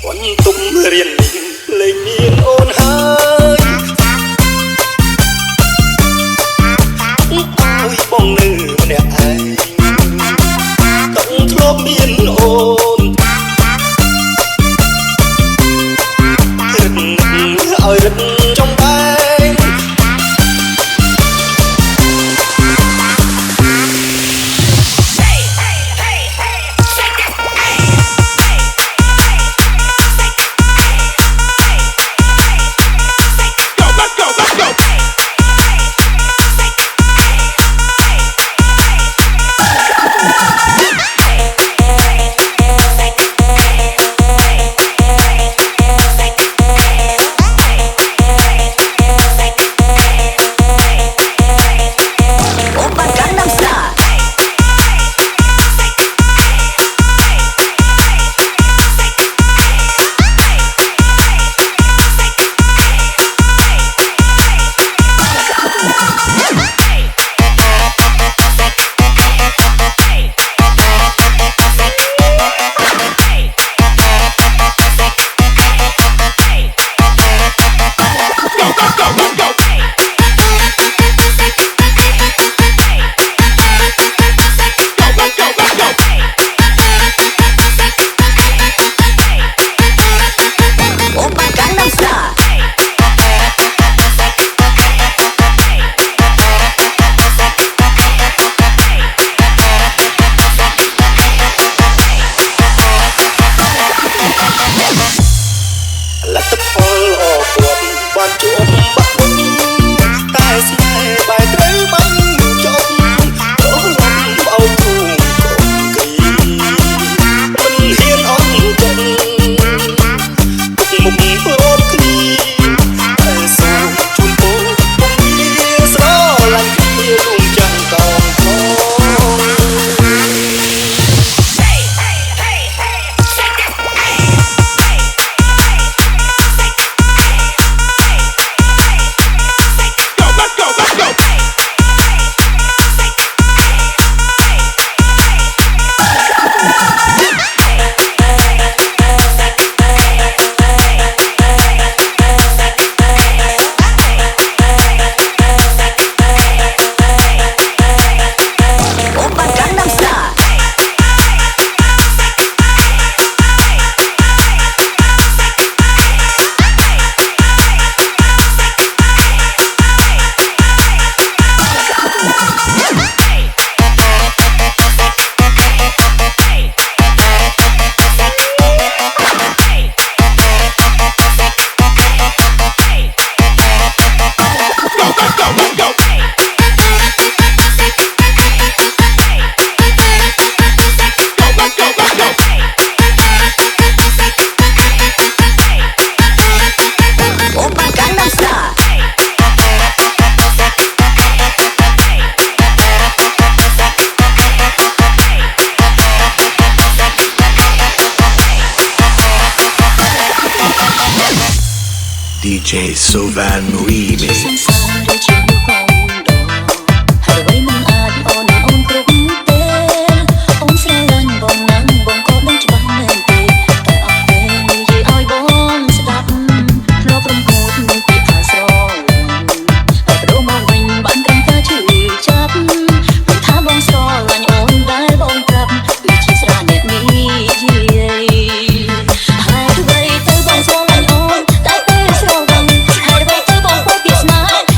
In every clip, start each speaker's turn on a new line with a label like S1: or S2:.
S1: បន្ទប់រៀនលេងមានអូនហើយអើយបងនៅម្នាក់ឯងកុំធ្លាប់មានអូនរឹកឲ្យរឹកចំបែងលទ្ធផលអរគុណបានជួបបាក់វិញតែស្នេហ៍បែរត្រូវបានចប់រលំអោបគូកុំគីមិនហ៊ានអន់ចិត្តទុកមុខរួមគ្នាតែសូមជូនពរពុំមានស្រឡាញ់គ្នារួមចាំងកោងខងDJ Sovan Remix
S2: ហើយអ្វីទៅបង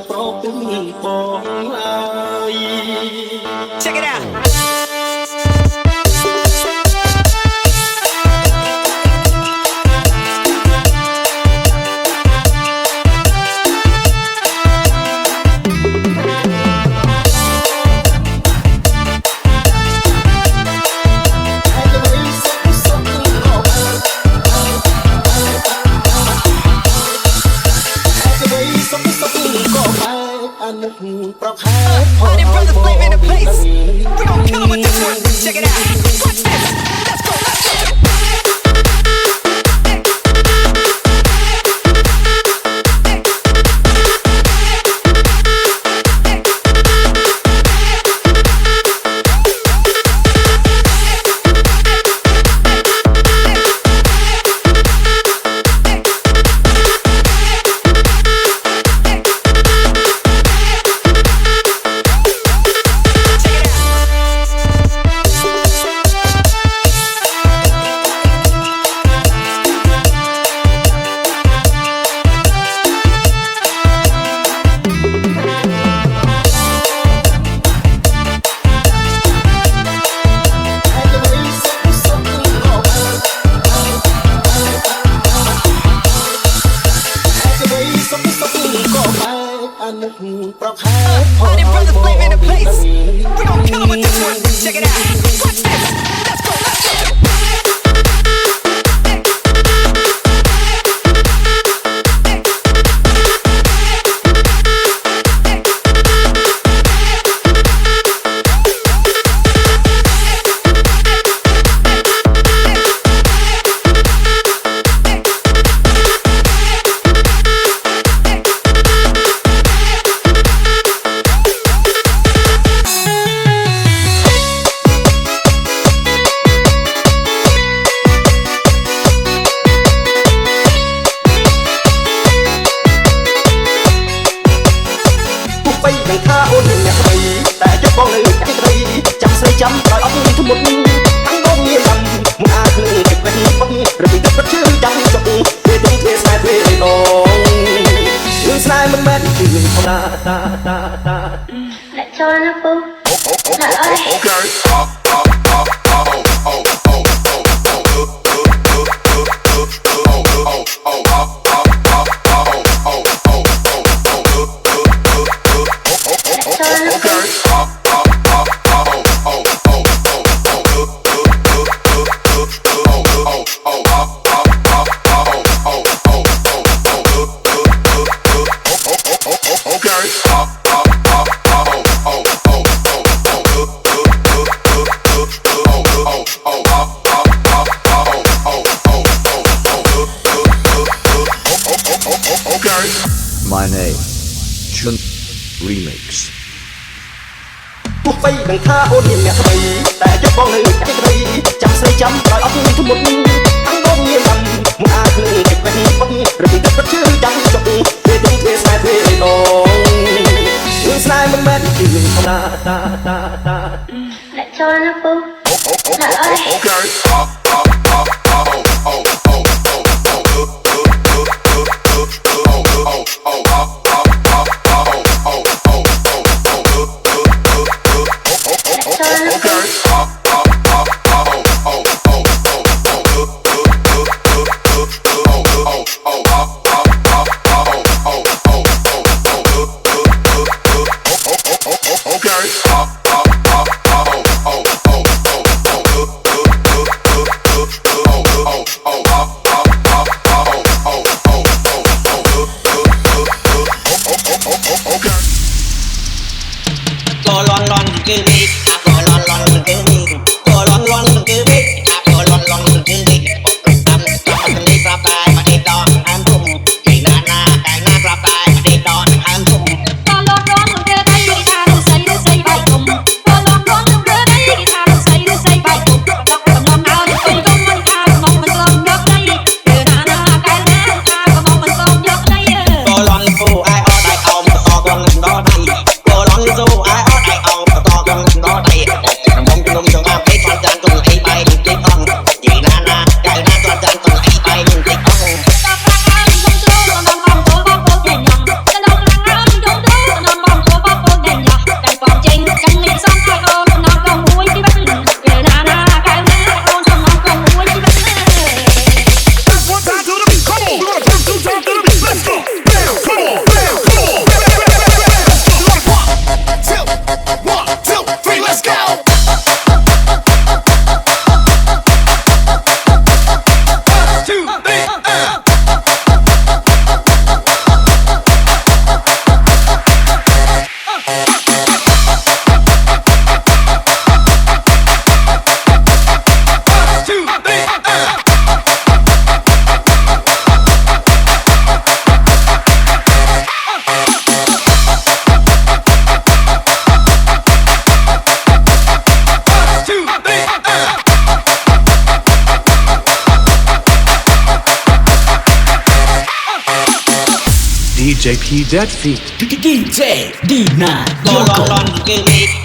S1: ប្រពន្ធបងឡើយ
S2: Check it out.
S1: ប្រខែ
S2: Money brothers flame in the place. We gon' kill 'em with this one. Check it out. Watch this. Let's go. Let's go. Money brothers flame in the place. We gon' kill 'em with this one. Check it out. Watch this. Let's go. Let's go.
S3: Lại cho nó cô. Trời ơi.
S4: My name Chun Remix
S1: ទោះបីដឹងថាអូនមានអ្នកស្រីតែយកបងនៅចិត្តស្រីចាំស្រីចាំក្រោយអស់ทุกមុនខាងបងមានបានមកអាចលើចិត្តវិញបត់រពីទឹកជឿចាំចុកពេលទាំងពេលស្នេហ៍ពេលដងស្នេហ៍មិនមែនជាធម្មតា
S3: Lại cho nó cô. Trời ơi.
S5: JP Dead Feet.
S6: DJ D9
S7: ลองเกมอีก